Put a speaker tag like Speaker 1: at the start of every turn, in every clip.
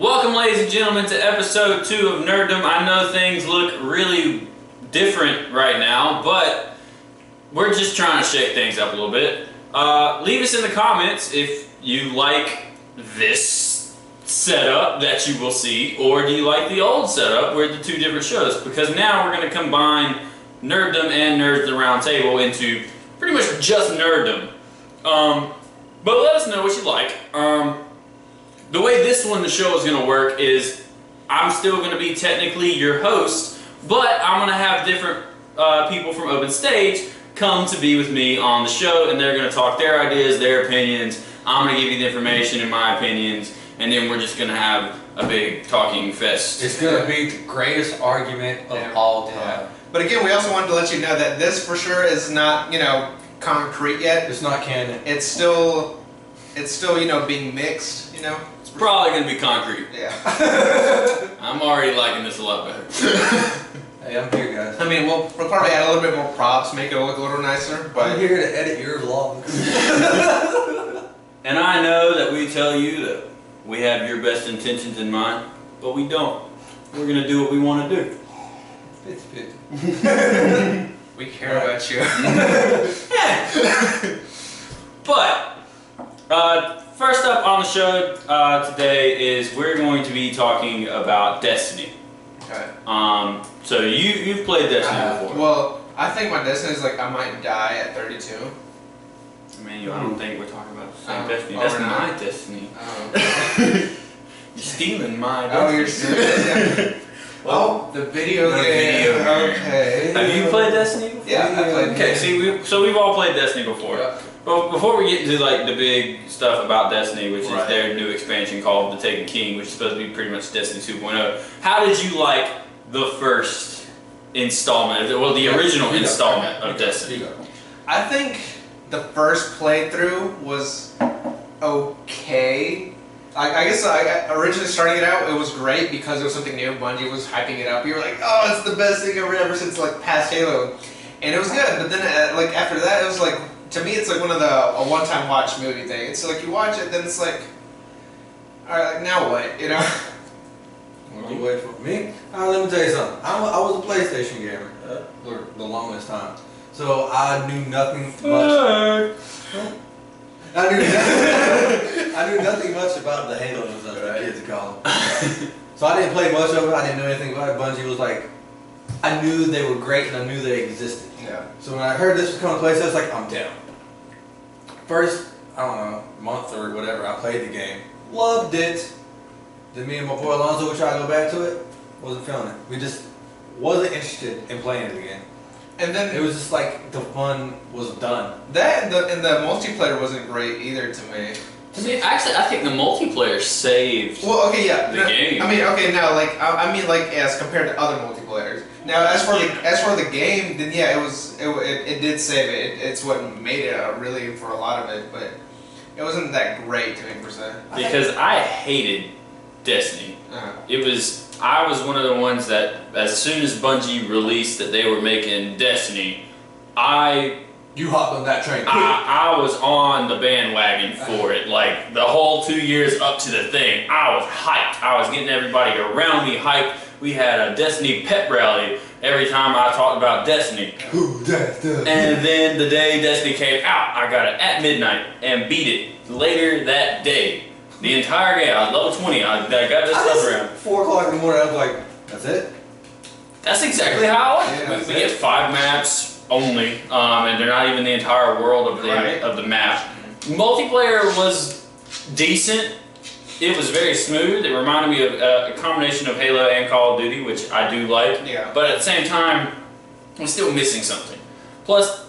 Speaker 1: Welcome, ladies and gentlemen, to episode 2 of Nerddom. I know things look really different right now, but we're just trying to shake things up a little bit. Leave us in the comments if you like this setup that you will see, or do you like the old setup where the two different shows? Because now we're going to combine Nerddom and Nerds the Round Table into pretty much just Nerddom. But let us know what you like. The way the show is going to work is I'm still going to be technically your host, but I'm going to have different people from Open Stage come to be with me on the show, and they're going to talk their ideas, their opinions. I'm going to give you the information and my opinions, and then we're just going to have a big talking fest.
Speaker 2: It's going to be the greatest argument of all time.
Speaker 3: Yeah. But again, we also wanted to let you know that this for sure is not, concrete yet.
Speaker 2: It's not canon.
Speaker 3: It's still, being mixed,
Speaker 1: It's probably going to be concrete.
Speaker 3: Yeah.
Speaker 1: I'm already liking this a lot better.
Speaker 2: Hey, I'm here, guys.
Speaker 3: I mean, we'll probably add a little bit more props, make it look a little nicer, but...
Speaker 2: I'm here to edit your vlogs.
Speaker 1: And I know that we tell you that we have your best intentions in mind, but we don't. We're going to do what we want to do.
Speaker 2: It's good.
Speaker 3: We care about you.
Speaker 1: But, first up on the show today is we're going to be talking about Destiny.
Speaker 3: Okay.
Speaker 1: So you've played Destiny before.
Speaker 3: Well, I think my Destiny is I might die at 32.
Speaker 1: Emmanuel, I don't think we're talking about the same Destiny.
Speaker 3: Oh,
Speaker 1: That's
Speaker 3: we're
Speaker 1: my
Speaker 3: not.
Speaker 1: Destiny.
Speaker 3: Oh.
Speaker 1: You're stealing my Destiny.
Speaker 3: Oh, you're serious? Yeah.
Speaker 1: Well,
Speaker 3: the video
Speaker 1: the
Speaker 3: game.
Speaker 1: video game.
Speaker 3: Okay.
Speaker 1: Have you played Destiny before?
Speaker 3: Yeah, I played.
Speaker 1: Okay, see, we've all played Destiny before.
Speaker 3: Yeah.
Speaker 1: But before we get into the big stuff about Destiny, which is
Speaker 3: Right.
Speaker 1: their new expansion called The Taken King, which is supposed to be pretty much Destiny 2.0, how did you like the first installment, the original installment of Destiny?
Speaker 3: I think the first playthrough was okay. I guess originally starting it out, it was great because it was something new. Bungie was hyping it up. You were like, oh, it's the best thing ever since past Halo, and it was good. But then after that, it was to me, it's one of a one-time watch movie thing. It's you watch it, then it's all right, now what,
Speaker 2: Wait for me? Let me tell you something. I was a PlayStation gamer for the longest time, so I knew nothing much. I knew nothing much about the Halos, as the kids call them. So I didn't play much of it. I didn't know anything about it. Bungie was I knew they were great and I knew they existed.
Speaker 3: Yeah.
Speaker 2: So when I heard this was coming to place, I was I'm down. First, I don't know, month or whatever, I played the game. Loved it. Then me and my boy Alonzo would try to go back to it. Wasn't feeling it. We just wasn't interested in playing it again.
Speaker 3: And then
Speaker 2: It was just the fun was done.
Speaker 3: that and the multiplayer wasn't great either to me.
Speaker 1: See, actually, I think the multiplayer saved
Speaker 3: Well, okay, yeah.
Speaker 1: the game.
Speaker 3: I mean, okay, now as compared to other multiplayers. Now, as for the game, then yeah, it did save it. It's what made it really for a lot of it, but it wasn't that great to me per se.
Speaker 1: Because I hated Destiny. I was one of the ones that as soon as Bungie released that they were making Destiny,
Speaker 2: You hopped on that train.
Speaker 1: I was on the bandwagon for it. The whole 2 years up to the thing, I was hyped. I was getting everybody around me hyped. We had a Destiny pep rally every time I talked about Destiny. And then the day Destiny came out, I got it at midnight and beat it later that day. The entire game, I was level 20, I got this stuff around.
Speaker 2: 4 o'clock in the morning, I was that's it?
Speaker 1: That's exactly how I
Speaker 3: Yeah,
Speaker 1: we get 5 maps only, and they're not even the entire world of the map. Multiplayer was decent. It was very smooth. It reminded me of a combination of Halo and Call of Duty, which I do like.
Speaker 3: Yeah.
Speaker 1: But at the same time, I'm still missing something. Plus,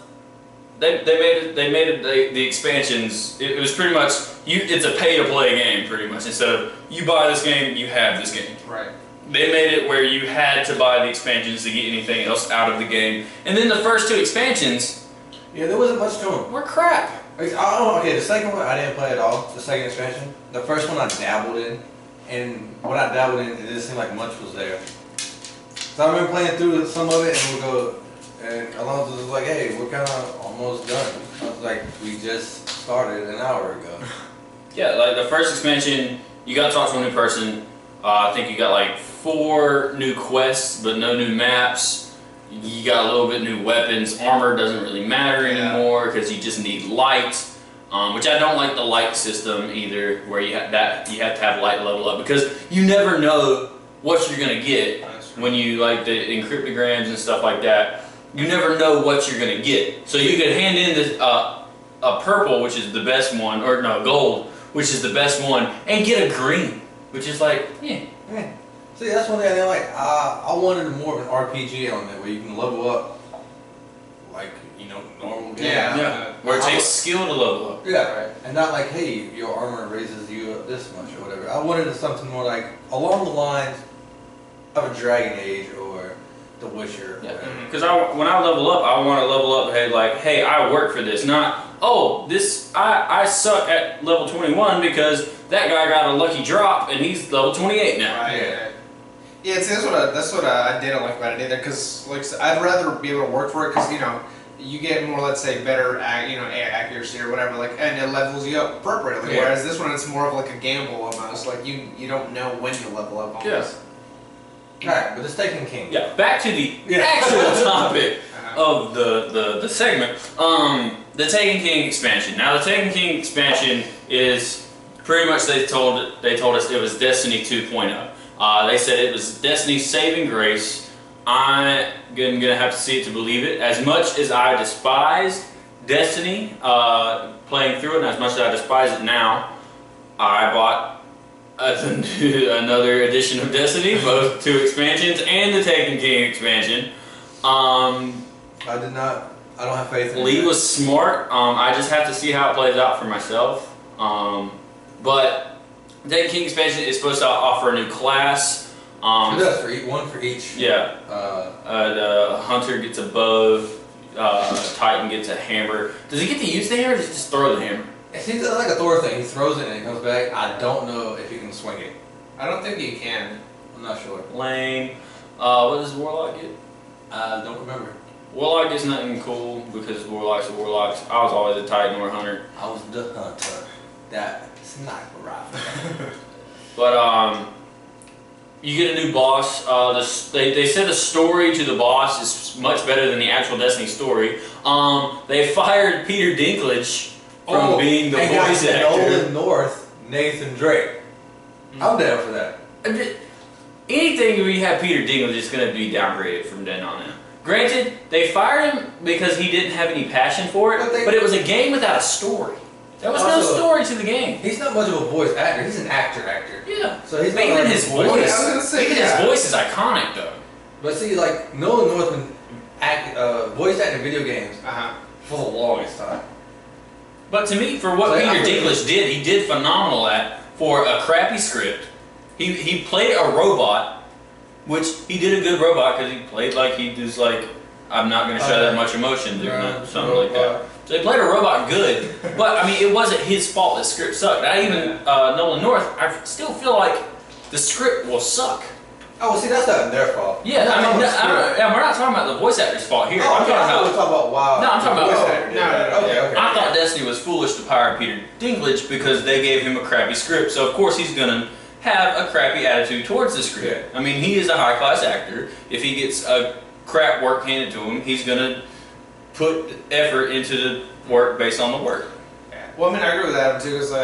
Speaker 1: they made it the expansions. It was pretty much it's a pay to play game pretty much. Instead of you buy this game, you have this game.
Speaker 3: Right.
Speaker 1: They made it where you had to buy the expansions to get anything else out of the game. And then the first 2 expansions,
Speaker 2: Yeah, there wasn't much to them.
Speaker 1: were crap.
Speaker 2: Okay, the second one I didn't play at all. The second expansion. The first one I dabbled in, and when I dabbled in, it didn't seem like much was there. So I remember playing through some of it, and we'll go. And Alonzo was like, "Hey, we're kind of almost done." I was like, "We just started an hour ago."
Speaker 1: Yeah, the first expansion, you got to talk to a new person. I think you got like 4 new quests, but no new maps. You got a little bit new weapons. Armor doesn't really matter anymore because you just need light, which I don't like the light system either, where you have to have light level up because you never know what you're gonna get when you like the encryptograms and stuff like that. You never know what you're gonna get. So you could hand in this a purple, which is the best one, or no, gold, which is the best one, and get a green, which is like, yeah.
Speaker 2: See, that's one thing I didn't like. I wanted more of an RPG element where you can level up, like, normal game.
Speaker 1: Yeah. Where it takes skill to level up.
Speaker 2: Yeah, right. And not like, hey, your armor raises you up this much or whatever. I wanted something more like along the lines of a Dragon Age or The Witcher.
Speaker 1: Yeah. Because when I level up, I want to level up. Hey, I work for this. Not, I suck at level 21 because that guy got a lucky drop and he's level 28 now.
Speaker 3: Right. Yeah, see, that's what I didn't like about it either. Because like I'd rather be able to work for it because you get more, let's say, better accuracy or whatever, like, and it levels you up appropriately.
Speaker 1: Yeah.
Speaker 3: Whereas this one, it's more of like a gamble almost. Like you don't know when you level up. Almost.
Speaker 1: Yes.
Speaker 2: Alright, but it's Taken King.
Speaker 1: Yeah. Back to the actual topic of the segment. The Taken King expansion. Now, the Taken King expansion is pretty much they told us it was Destiny 2.0. They said it was Destiny's saving grace. I'm gonna have to see it to believe it. As much as I despised Destiny, playing through it, and as much as I despise it now, I bought another edition of Destiny, both 2 expansions and the Taken King expansion.
Speaker 2: I don't have faith in
Speaker 1: Lee
Speaker 2: it.
Speaker 1: was smart. I just have to see how it plays out for myself. But the Taken King expansion is supposed to offer a new class.
Speaker 2: It does, one for each.
Speaker 1: Yeah. The hunter gets a bow. Titan gets a hammer. Does he get to use the hammer or does he just throw the hammer?
Speaker 2: It seems like a Thor thing. He throws it and it comes back. I don't know if he can swing it.
Speaker 3: I don't think you can.
Speaker 2: I'm not sure.
Speaker 1: Lame. What does Warlock get?
Speaker 2: I don't remember.
Speaker 1: Warlock gets nothing cool because Warlocks are Warlocks. I was always a Titan or a hunter.
Speaker 2: I was the hunter. That sniper rifle.
Speaker 1: But you get a new boss. They said the story to the boss is much better than the actual Destiny story. They fired Peter Dinklage from being the voice actor.
Speaker 2: Nolan North, Nathan Drake. I'm down for that.
Speaker 1: Anything where you have Peter Dinklage is going to be downgraded from then on in. Granted, they fired him because he didn't have any passion for it, but it was a game without a story. There was no story to the game.
Speaker 2: He's not much of a voice actor. He's an actor.
Speaker 1: Yeah.
Speaker 2: So he's
Speaker 1: but
Speaker 2: not
Speaker 1: even
Speaker 2: like
Speaker 1: his
Speaker 2: a voice.
Speaker 1: voice.
Speaker 3: I was gonna say,
Speaker 1: even his voice is iconic though.
Speaker 2: But see, like Nolan North been voice acting video games for the longest time.
Speaker 1: But to me, for what Peter Dinklage did, he did phenomenal at for a crappy script. He played a robot, which he did a good robot because he played like he was like, I'm not going to show that much emotion doing something like that. So he played a robot good, but I mean, it wasn't his fault the script sucked. Not even Nolan North, I still feel like the script will suck.
Speaker 2: Oh, well, see, that's not their fault.
Speaker 1: Yeah, I mean, we're not talking about the voice actor's fault here.
Speaker 2: Oh,
Speaker 1: I'm talking
Speaker 2: about wow.
Speaker 1: No, I'm talking about.
Speaker 3: No.
Speaker 2: Okay.
Speaker 1: I thought Destiny was foolish to hire Peter Dinklage because they gave him a crappy script. So of course he's gonna have a crappy attitude towards the script. I mean, he is a high-class actor. If he gets a crap work handed to him, he's gonna put effort into the work based on the work.
Speaker 3: Well, I mean, I agree with Adam too. Because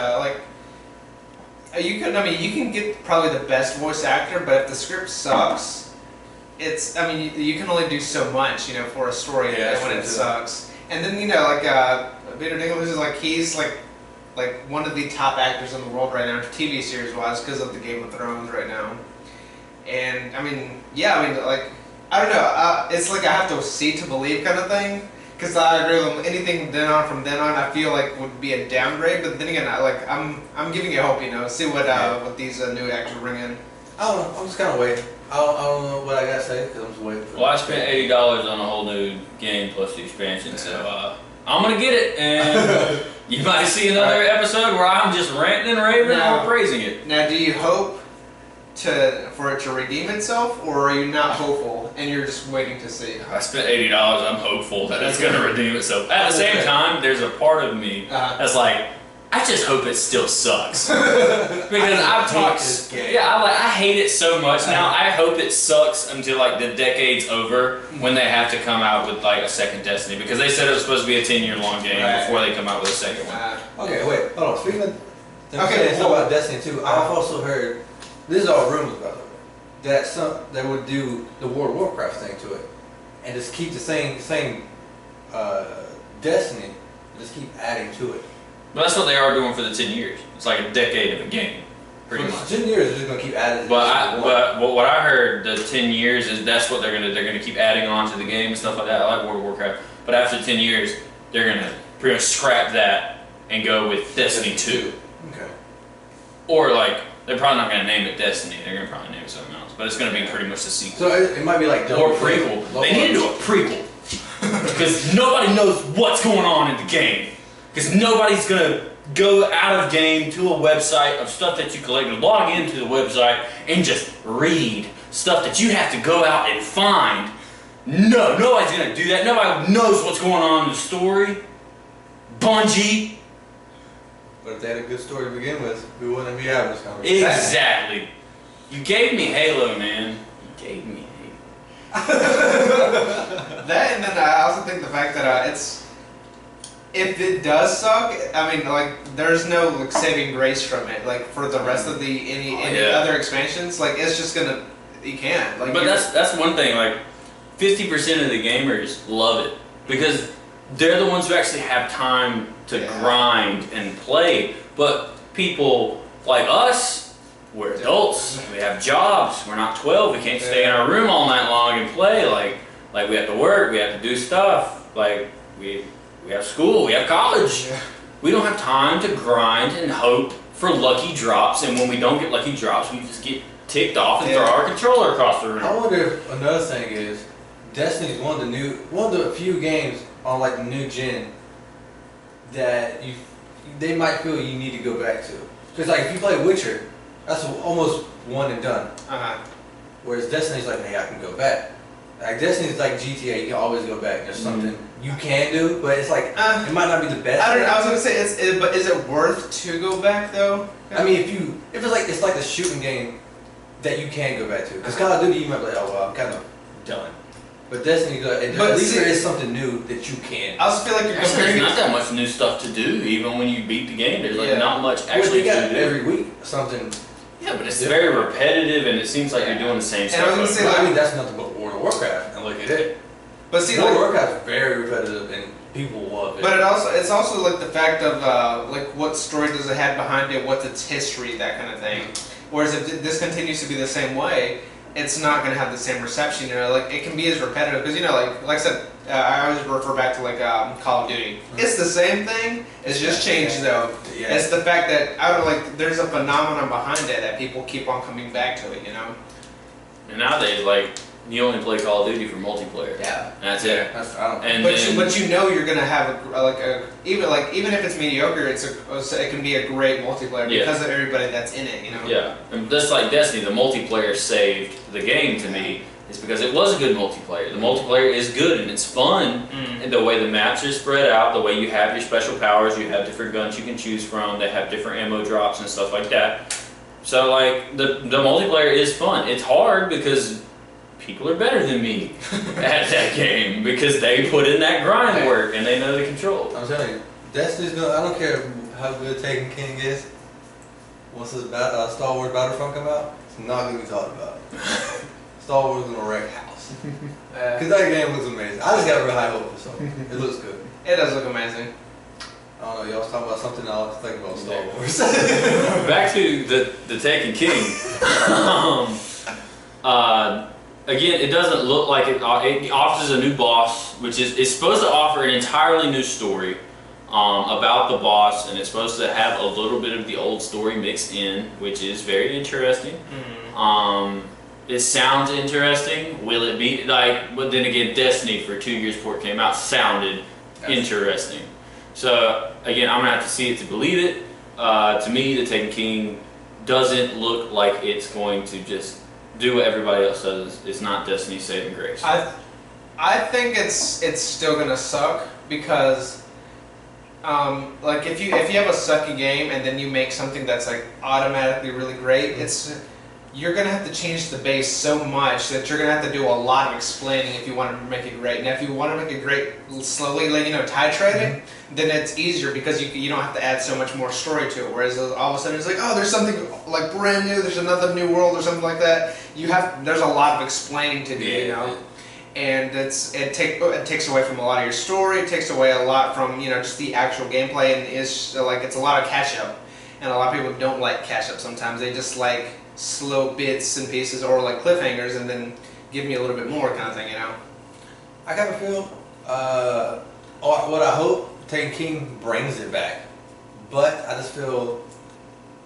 Speaker 3: you can get probably the best voice actor, but if the script sucks, you can only do so much, for a story when it sucks. And then Peter Dinklage is he's one of the top actors in the world right now, TV series wise, because of the Game of Thrones right now. And I don't know. It's like I have to see to believe kind of thing. Because I agree with him. Anything from then on, I feel like would be a downgrade. But then again, I'm giving you hope. See what these new actors bring in.
Speaker 2: I don't know. I'm just kind of waiting. I don't know what I gotta say because I'm just waiting for.
Speaker 1: Well, I spent $80 on a whole new game plus the expansion, so I'm gonna get it, and you might see another episode where I'm just ranting and raving and praising it.
Speaker 3: Now, do you hope for it to redeem itself, or are you not hopeful and you're just waiting to see?
Speaker 1: I spent $80. I'm hopeful that it's gonna redeem itself. At the same time, there's a part of me that's like, I just hope it still sucks. Because I've talked. Yeah, I hate it so much now. I hope it sucks until like the decade's over when they have to come out with like a second Destiny, because they said it was supposed to be a 10-year-long game before they come out with a second one.
Speaker 2: Okay, wait, hold on. Speaking of something about Destiny 2, I've also heard, this is all rumors about it, that they would do the World of Warcraft thing to it, and just keep the same Destiny, just keep adding to it.
Speaker 1: But that's what they are doing for the 10 years. It's like a decade of a game, pretty much.
Speaker 2: 10 years, they're just gonna keep adding.
Speaker 1: But what I heard, the 10 years is that's what they're gonna keep adding on to the game and stuff like that. I like World of Warcraft, but after 10 years, they're gonna pretty much scrap that and go with Destiny 2.
Speaker 2: Okay.
Speaker 1: Or like they're probably not gonna name it Destiny. They're gonna probably name it something else. But it's gonna be pretty much the sequel.
Speaker 2: So it might be like
Speaker 1: or prequel. They need to do a prequel because nobody knows what's going on in the game. Because nobody's gonna go out of game to a website of stuff that you collected, log into the website, and just read stuff that you have to go out and find. No, nobody's gonna do that. Nobody knows what's going on in the story. Bungie.
Speaker 2: But if they had a good story to begin with, we wouldn't be having this conversation.
Speaker 1: Exactly. You gave me Halo, man. You gave me Halo.
Speaker 3: That, and then I also think the fact that if it does suck, I mean, like, there's no like saving grace from it. Like for the rest of the any other expansions, like it's just gonna, you can't. Like,
Speaker 1: but that's one thing. Like 50% of the gamers love it because they're the ones who actually have time to grind and play. But people like us, we're adults. We have jobs. We're not 12. We can't stay in our room all night long and play. Like we have to work. We have to do stuff. Like we have school. We have college. We don't have time to grind and hope for lucky drops. And when we don't get lucky drops, we just get ticked off and throw our controller across the room.
Speaker 2: I wonder if another thing is Destiny is one of the few games on like the new gen that they might feel you need to go back to. Because like if you play Witcher, that's almost one and done. Whereas Destiny's like, hey, I can go back. Like Destiny's like GTA, you can always go back. There's something you can do, but it's like it might not be the best.
Speaker 3: I was gonna say, but is it worth to go back though?
Speaker 2: I mean, if it's like a shooting game that you can go back to. Because Call of Duty, you might be like, oh well, I'm kind of done. But Destiny, at least there is something new that you can.
Speaker 3: I also feel like you're
Speaker 1: comparing. There's not that much new stuff to do, even when you beat the game. There's like not much actually to do.
Speaker 2: Every week something.
Speaker 1: Yeah, but it's very repetitive, and it seems like you're doing the same stuff.
Speaker 3: And I was gonna say,
Speaker 2: I mean, that's nothing but World of Warcraft, and look at it.
Speaker 3: But see,
Speaker 2: World of Warcraft is very repetitive, and people love it.
Speaker 3: But it's also like the fact of like what story does it have behind it, what's its history, that kind of thing. Whereas if this continues to be the same way, it's not going to have the same reception. You know, like it can be as repetitive because like I said, I always refer back to like Call of Duty. It's the same thing. It's just changed though. Yeah. It's the fact that there's a phenomenon behind it that people keep on coming back to it. You know.
Speaker 1: And nowadays, like you only play Call of Duty for multiplayer.
Speaker 3: Yeah.
Speaker 1: And that's it.
Speaker 3: But you know you're gonna have even if it's mediocre, it can be a great multiplayer because of everybody that's in it. You know.
Speaker 1: Yeah. And just like Destiny, the multiplayer saved the game to me. Is because it was a good multiplayer. The multiplayer is good and it's fun. And the way the maps are spread out, the way you have your special powers, you have different guns you can choose from. They have different ammo drops and stuff like that. So like the multiplayer is fun. It's hard because people are better than me at that game because they put in that grind work and they know the controls.
Speaker 2: I'm telling you, Destiny's gonna. I don't care how good Taken King is. Once this Star Wars Battlefront come out, it's not gonna be talked about. Star Wars is gonna wreck house. Because that game looks amazing. I just got real high hope for something. It looks good.
Speaker 3: It does look amazing.
Speaker 2: I don't know, y'all was talking about something I was thinking about Star Wars.
Speaker 1: Back to the Taken King. Again, it doesn't look like it offers a new boss, which is it's supposed to offer an entirely new story about the boss, and it's supposed to have a little bit of the old story mixed in, which is very interesting. It sounds interesting. Will it be like? But then again, Destiny for 2 years before it came out sounded interesting. So again, I'm gonna have to see it to believe it. To me, the Taken King doesn't look like it's going to just do what everybody else does. It's not Destiny's saving grace.
Speaker 3: I think it's still gonna suck because Like if you have a sucky game and then you make something that's like automatically really great, you're gonna have to change the base so much that you're gonna have to do a lot of explaining if you want to make it great. Now, if you want to make it great slowly, like titrate it, then it's easier because you don't have to add so much more story to it. Whereas all of a sudden it's like, oh, there's something like brand new, there's another new world or something like that. There's a lot of explaining to do, and it takes away from a lot of your story. It takes away a lot from just the actual gameplay, and it's a lot of catch up. And a lot of people don't like catch up. Sometimes they just like slow bits and pieces or like cliffhangers, and then give me a little bit more kind of thing.
Speaker 2: I kind of feel what I hope Taken King brings it back, but I just feel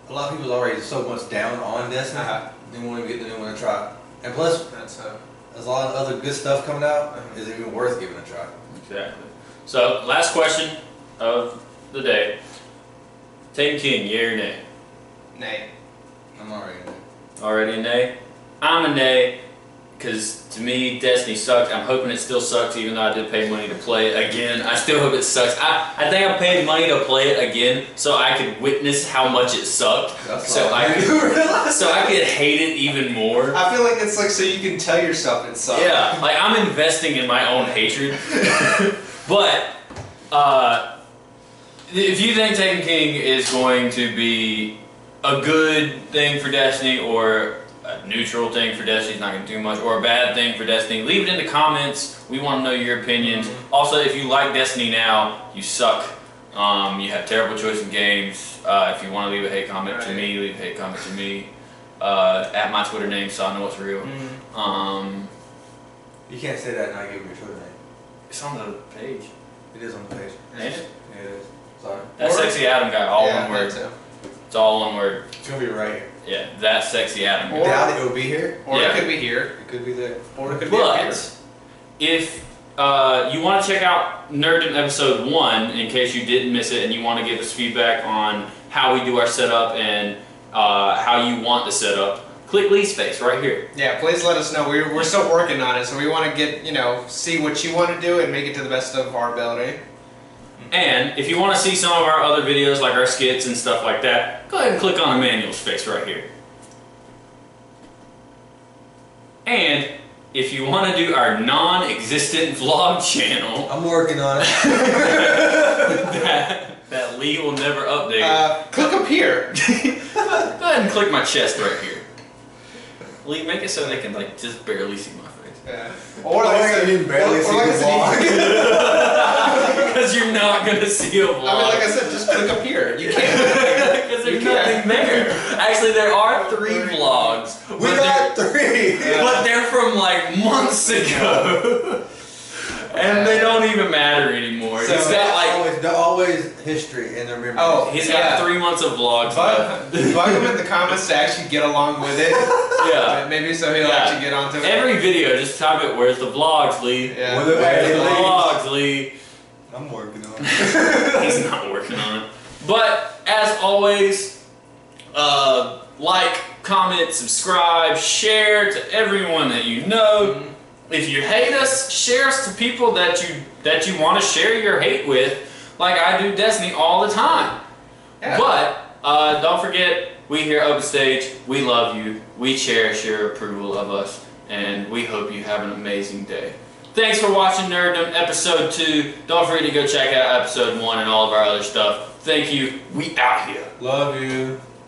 Speaker 2: a lot of people are already so much down on Destiny. They won't even get the new one to try, and plus there's a lot of other good stuff coming out. Is it even worth giving a try?
Speaker 1: Exactly. So, last question of the day. Taken King, yay or nay?
Speaker 3: Nay.
Speaker 2: I'm already in there.
Speaker 1: Already a nay? I'm a nay, because to me, Destiny sucks. I'm hoping it still sucks, even though I did pay money to play it again. I still hope it sucks. I think I paid money to play it again so I could witness how much it sucked. So I could hate it even more.
Speaker 3: I feel like it's like so you can tell yourself it sucks.
Speaker 1: Yeah, like I'm investing in my own hatred. But if you think Taken King is going to be a good thing for Destiny or a neutral thing for Destiny, it's not going to do much, or a bad thing for Destiny, leave it in the comments. We want to know your opinions. Also, if you like Destiny now, you suck. You have terrible choice in games. If you want to leave a hate comment to me, leave a hate comment to me. At my Twitter name so I know it's real.
Speaker 2: You can't say that and not give me your Twitter name.
Speaker 1: It's on the page.
Speaker 2: It is on the page.
Speaker 1: Ain't it?
Speaker 2: Yeah, it is. Sorry.
Speaker 1: That Sexy Adam guy, all
Speaker 3: Yeah,
Speaker 1: one word.
Speaker 3: that too.
Speaker 1: It's all one word.
Speaker 2: It's gonna be right here.
Speaker 1: Yeah, that Sexy Adam
Speaker 3: Or-
Speaker 1: guy.
Speaker 2: Doubt it will be here.
Speaker 3: Or
Speaker 1: Yeah.
Speaker 3: it could be here.
Speaker 2: It could be there.
Speaker 3: Or it could be up here.
Speaker 1: But if you want to check out Nerddom episode 1 in case you didn't miss it and you want to give us feedback on how we do our setup and how you want the setup, click Lee's face right here.
Speaker 3: Yeah, please let us know. We're still working on it, so we want to get see what you want to do and make it to the best of our ability.
Speaker 1: And if you want to see some of our other videos like our skits and stuff like that, go ahead and click on Emmanuel's face right here. And if you want to do our non-existent vlog channel
Speaker 2: I'm working on it.
Speaker 1: that Lee will never update,
Speaker 3: Click up here.
Speaker 1: go ahead and click my chest right here. Lee, make it so they can just barely see my face.
Speaker 3: Yeah. Or like I said,
Speaker 2: you barely see
Speaker 3: like I
Speaker 2: the
Speaker 3: said,
Speaker 2: vlog.
Speaker 1: Because you're not gonna see a vlog.
Speaker 3: I mean, like I said, just click up here. You can't.
Speaker 1: Because there's nothing there. Actually, there are 3 vlogs.
Speaker 2: We got 3.
Speaker 1: But they're from like months ago. And they don't even matter anymore.
Speaker 3: So
Speaker 1: He's got
Speaker 2: they're always history in their memories.
Speaker 3: Oh,
Speaker 1: he's got 3 months of vlogs left.
Speaker 3: Bug him in the comments to actually get along with it.
Speaker 1: Yeah.
Speaker 3: Maybe so he'll
Speaker 1: Yeah.
Speaker 3: actually get onto it.
Speaker 1: Every video, just type it, where's the vlogs, Lee?
Speaker 3: Yeah.
Speaker 1: Where's the vlogs, Lee?
Speaker 2: I'm working on it.
Speaker 1: He's not working on it. But, as always, like, comment, subscribe, share to everyone that you know. If you hate us, share us to people that you want to share your hate with, like I do Destiny all the time.
Speaker 3: Yeah.
Speaker 1: But don't forget, we here at Open Stage, we love you, we cherish your approval of us, and we hope you have an amazing day. Thanks for watching Nerddom episode 2. Don't forget to go check out episode 1 and all of our other stuff. Thank you. We out here.
Speaker 2: Love you.